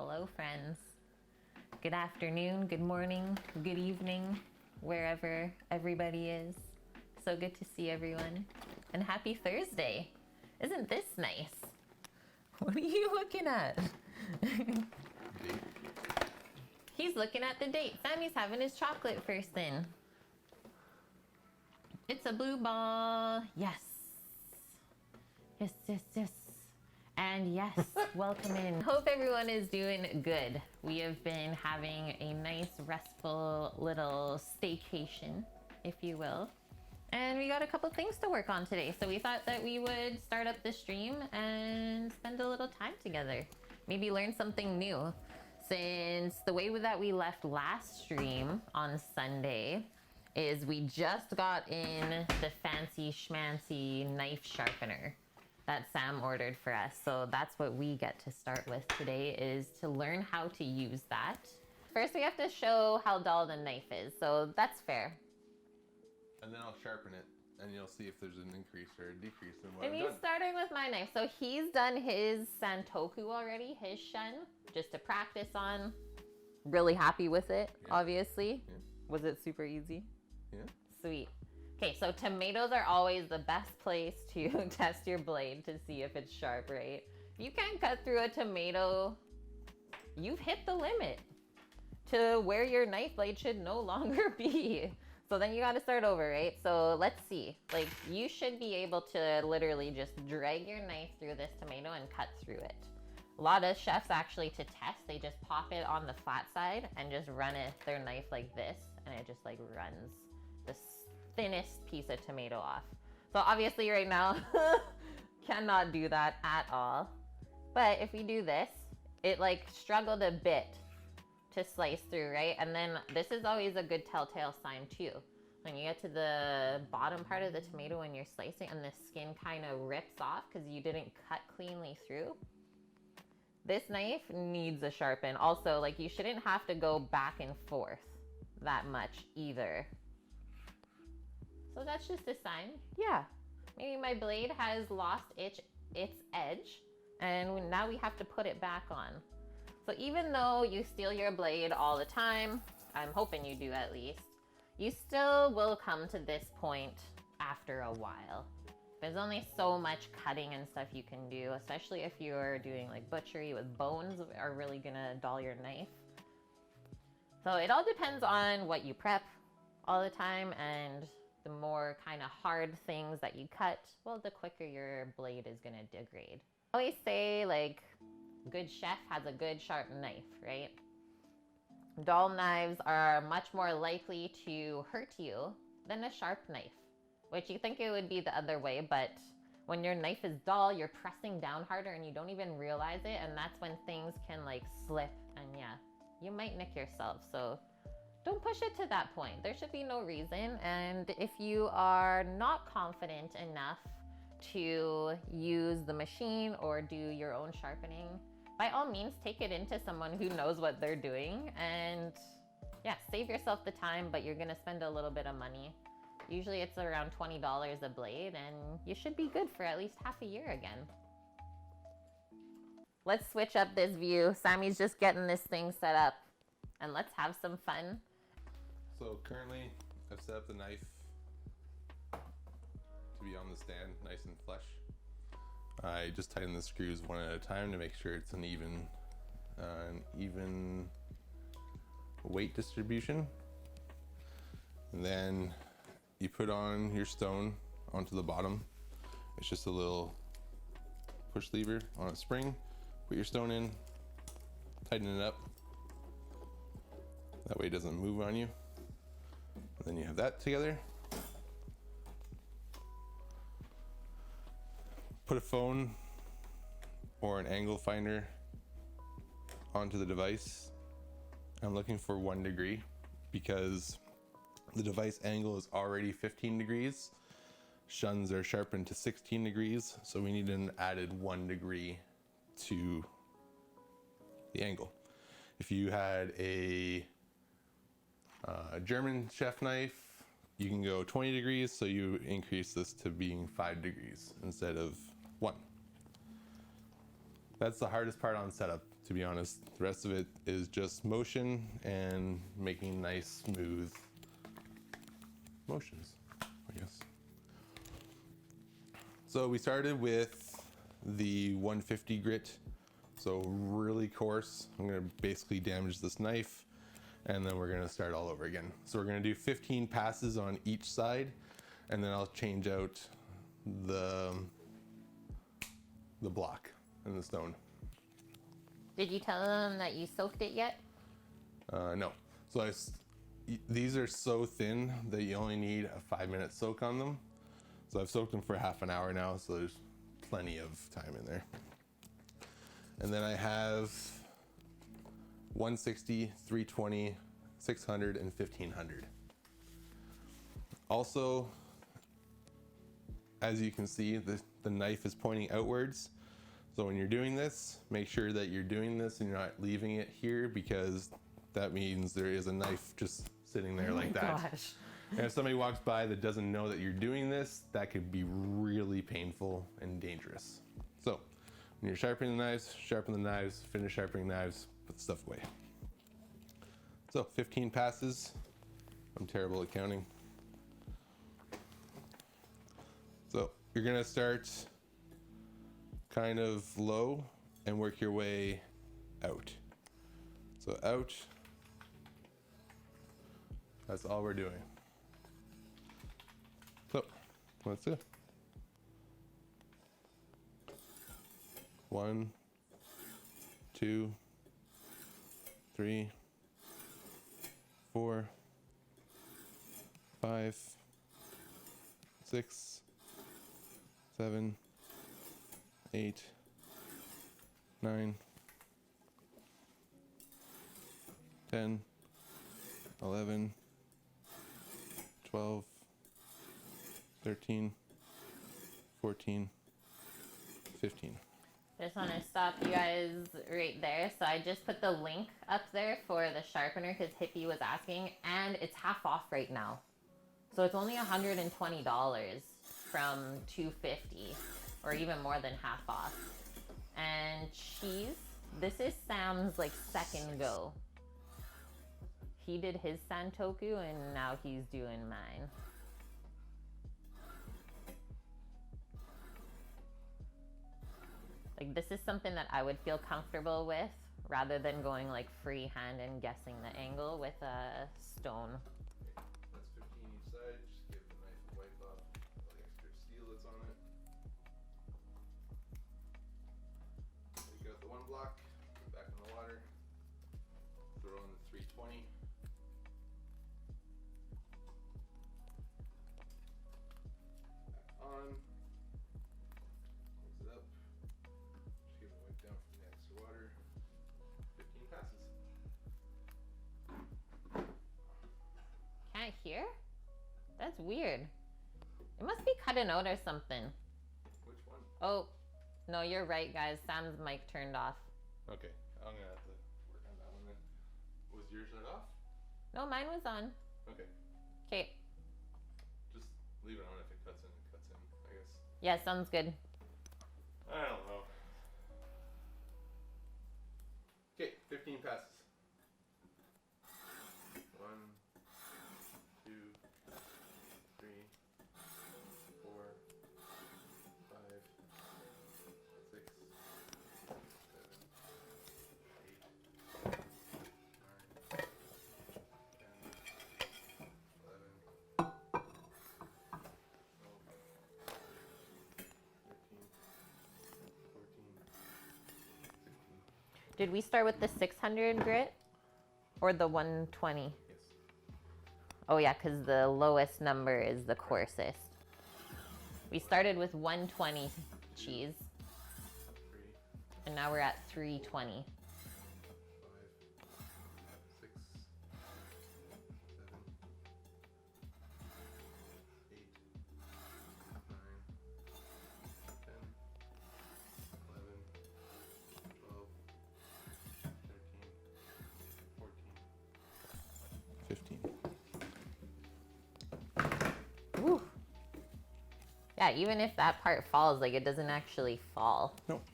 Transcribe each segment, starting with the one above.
Hello, friends. Good afternoon, good morning, good evening, wherever everybody is. So good to see everyone. And happy Thursday. Isn't this nice? What are you looking at? He's looking at the date. Sammy's having his chocolate first thing. It's a blue ball. Yes. Yes, yes, yes. And yes, welcome in. Hope everyone is doing good. We have been having a nice, restful little staycation, if you will. And we got a couple things to work on today. So we thought that we would start up the stream and spend a little time together. Maybe learn something new. Since the way that we left last stream on Sunday is we just got in the fancy schmancy knife sharpener that Sam ordered for us. So that's what we get to start with today, is to learn how to use that. First, we have to show how dull the knife is. So that's fair. And then I'll sharpen it and you'll see if there's an increase or a decrease in what And I've he's done. starting with my knife. So he's done his Santoku already, his shun, just to practice on. Really happy with it, Yeah. obviously. Yeah. Was it super easy? Yeah. Sweet. Okay, so tomatoes are always the best place to test your blade to see if it's sharp, right? If you can't cut through a tomato, you've hit the limit to where your knife blade should no longer be. So then you gotta start over, right? So let's see. Like, you should be able to literally just drag your knife through this tomato and cut through it. A lot of chefs actually, to test, they just pop it on the flat side and just run their knife like this, and it just like runs the thinnest piece of tomato off. So obviously right now, cannot do that at all. But if we do this, it like struggled a bit to slice through, right? And then this is always a good telltale sign too. When you get to the bottom part of the tomato when you're slicing and the skin kind of rips off because you didn't cut cleanly through. This knife needs a sharpen. Also, like, you shouldn't have to go back and forth that much either. So that's just a sign. Yeah, maybe my blade has lost its edge and now we have to put it back on. So even though you steal your blade all the time, I'm hoping you do at least, you still will come to this point after a while. There's only so much cutting and stuff you can do, especially if you're doing like butchery with bones are really gonna dull your knife. So it all depends on what you prep all the time, and the more kind of hard things that you cut, well, the quicker your blade is gonna degrade. I always say, like, good chef has a good sharp knife, right? Dull knives are much more likely to hurt you than a sharp knife, which you think it would be the other way, but when your knife is dull, you're pressing down harder and you don't even realize it, and that's when things can like slip, and yeah, you might nick yourself. So don't push it to that point. There should be no reason. And if you are not confident enough to use the machine or do your own sharpening, by all means, take it into someone who knows what they're doing, and yeah, save yourself the time, but you're gonna spend a little bit of money. Usually it's around $20 a blade, and you should be good for at least half a year again. Let's switch up this view. Sammy's just getting this thing set up, and let's have some fun. So currently I've set up the knife to be on the stand, nice and flush. I just tighten the screws one at a time to make sure it's an even weight distribution. And then you put on your stone onto the bottom. It's just a little push lever on a spring. Put your stone in, tighten it up. That way it doesn't move on you. And then you have that together. Put a phone or an angle finder onto the device. I'm looking for 1 degree because the device angle is already 15 degrees. Shuns are sharpened to 16 degrees, so we need an added 1 degree to the angle. If you had a German chef knife, you can go 20 degrees, so you increase this to being 5 degrees instead of 1. That's the hardest part on setup, to be honest. The rest of it is just motion and making nice, smooth motions, I guess. So we started with the 150 grit, so really coarse. I'm gonna basically damage this knife, and then we're gonna start all over again. So we're gonna do 15 passes on each side, and then I'll change out the block and the stone. Did you tell them that you soaked it yet? No. So these are so thin that you only need a 5-minute soak on them. So I've soaked them for half an hour now, so there's plenty of time in there. And then I have 160, 320, 600, and 1500. Also, as you can see, the knife is pointing outwards. So when you're doing this, make sure that you're doing this and you're not leaving it here, because that means there is a knife just sitting there like that. Gosh. And if somebody walks by that doesn't know that you're doing this, that could be really painful and dangerous. So when you're sharpening the knives, sharpen the knives, finish sharpening knives, put the stuff away. So 15 passes. I'm terrible at counting. So you're gonna start kind of low and work your way out. So out, that's all we're doing. So let's do. 1, 2, 3, 4, 5, 6, 7, 8, 9, 10, 11, 12, 13, 14, 15. I just want to stop you guys right there. So I just put the link up there for the sharpener because Hippie was asking, and it's half off right now. So it's only $120 from $250, or even more than half off. And cheese, this is Sam's like second go. He did his Santoku and now he's doing mine. Like, this is something that I would feel comfortable with rather than going like freehand and guessing the angle with a stone. That's 15 each side. Just give the knife a wipe off all the extra steel that's on it. Take out the one block, put it back in the water, throw in the 320. Back on. Mix it up. Just give it a wipe down from the extra water. 15 passes. Can't hear? That's weird. It must be cutting out or something. Which one? Oh, no, you're right, guys. Sam's mic turned off. Okay, I'm gonna have to work on that one then. Was yours turned off? No, mine was on. Okay, Okay. just leave it on. If it cuts in, it cuts in, I guess. Yeah, sounds good. I don't know. Okay, 15 passes. 1, 2, 3, 4, 5, 6, 7, 8, 9, 10, 11, 12, 13, 14, 16. Did we start with the 600 grit or the 120? Yes. Oh yeah, because the lowest number is the coarsest. We started with 120 cheese, 3, and now we're at 320. 5, 6, 7, 8, 9, 10, 11, 12, 13, 14, 15. Woo. Yeah, even if that part falls, like, it doesn't actually fall. Nope.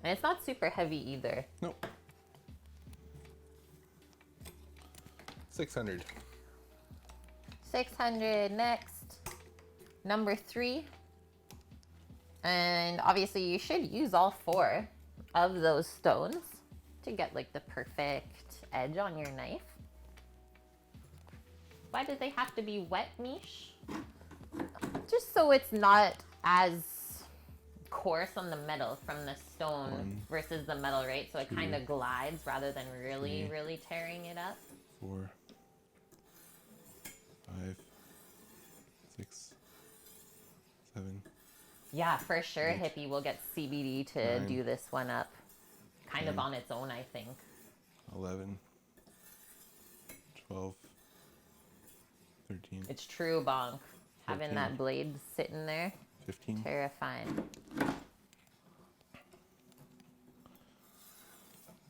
And it's not super heavy either. Nope. 600. 600 next. Number 3. And obviously you should use all 4 of those stones to get like the perfect edge on your knife. Why do they have to be wet, Mish? Just so it's not as coarse on the metal from the stone versus the metal, right? So it kind of glides rather than really tearing it up. 4, 5, 6, 7. Yeah, for sure, 8, Hippie will get CBD to 9, do this one up. Kind 10, of on its own, I think. 11, 12, 13. It's true, Bonk. Having 14, that blade sitting there, 15. terrifying.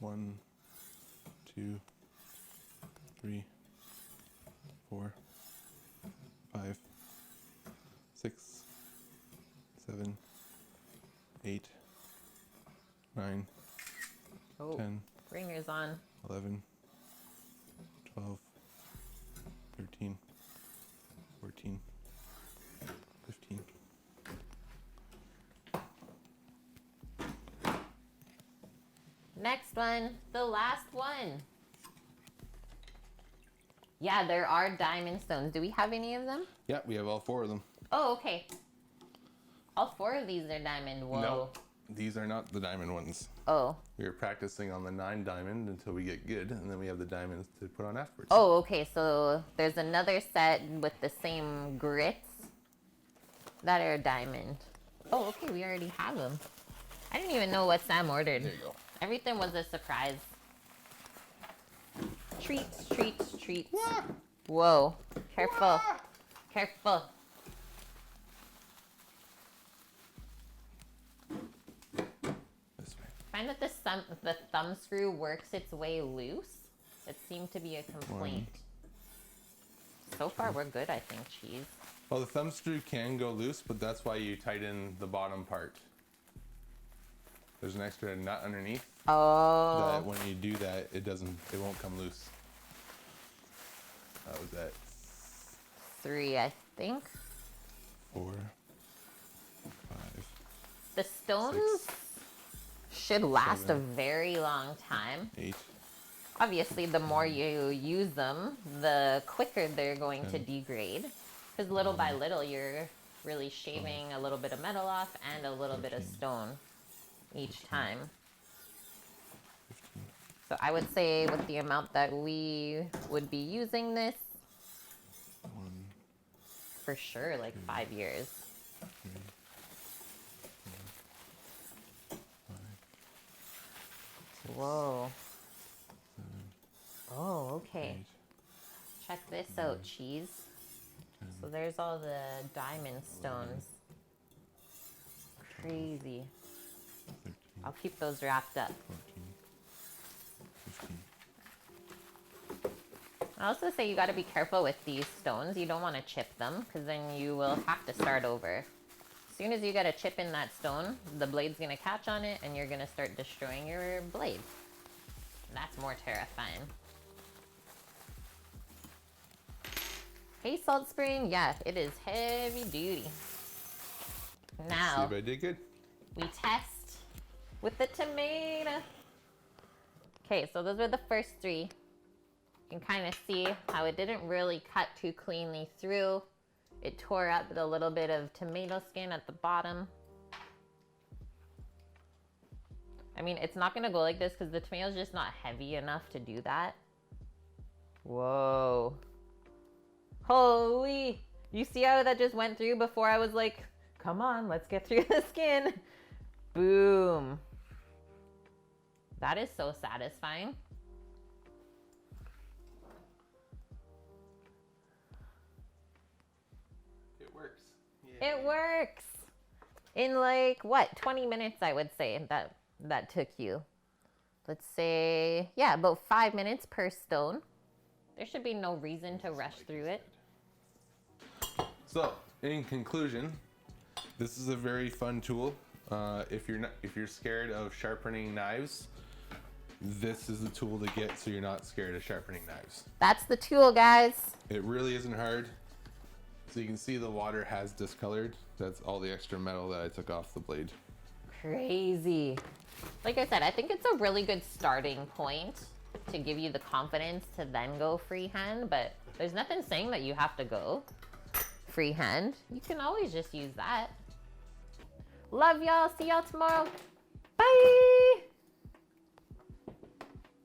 1, 2, 3, 4, 5, 6, 7, 8, 9, Oh, 10, ringers on. 11, 12, 13, 14, 15. Next one, the last one. Yeah, there are diamond stones. Do we have any of them? Yeah, we have all 4 of them. Oh, okay. All 4 of these are diamond. Whoa. No, these are not the diamond ones. Oh. We are practicing on the 9 diamond until we get good, and then we have the diamonds to put on afterwards. Oh, okay. So there's another set with the same grits that are diamond. Oh, okay. We already have them. I didn't even know what Sam ordered. There you go. Everything was a surprise. Treats, treats, treats. Wah! Whoa. Careful. Wah! Careful. This way. I find that the thumb screw works its way loose. It seemed to be a complaint. So far, we're good, I think, Cheese. Well, the thumb screw can go loose, but that's why you tighten the bottom part. There's an extra nut underneath. Oh. That when you do that, it won't come loose. That was that. 3, I think. 4, 5. The stones 6, should last 7, a very long time. 8. Obviously, the more you use them, the quicker they're going to 10, degrade. Because little by little, you're really shaving a little bit of metal off and a little bit of 13, stone each 14, time. 15. So I would say with the amount that we would be using this, 1, for sure, like 5 years. 3, 4, 5, Whoa. 7, Oh, okay. 8, Check this out, Cheese. 10, So there's all the diamond stones. Crazy. 13, I'll keep those wrapped up. 14, 15. I also say you got to be careful with these stones. You don't want to chip them because then you will have to start over. As soon as you get a chip in that stone, the blade's going to catch on it and you're going to start destroying your blade. That's more terrifying. Hey, Salt Spring. Yeah, it is heavy duty. Now, See if I did good. we test with the tomato. Okay, so those were the first 3. You can kind of see how it didn't really cut too cleanly through. It tore up with a little bit of tomato skin at the bottom. I mean, it's not gonna go like this because the tomato's just not heavy enough to do that. Whoa. Holy! You see how that just went through before I was like, come on, let's get through the skin. Boom. That is so satisfying. It works. It works. In like, what, 20 minutes, I would say that took you. Let's say, yeah, about 5 minutes per stone. There should be no reason to rush through it. So, in conclusion, this is a very fun tool. If you're scared of sharpening knives, this is the tool to get so you're not scared of sharpening knives. That's the tool, guys. It really isn't hard. So you can see the water has discolored. That's all the extra metal that I took off the blade. Crazy. Like I said, I think it's a really good starting point to give you the confidence to then go freehand, but there's nothing saying that you have to go freehand. You can always just use that. Love y'all. See y'all tomorrow. Bye.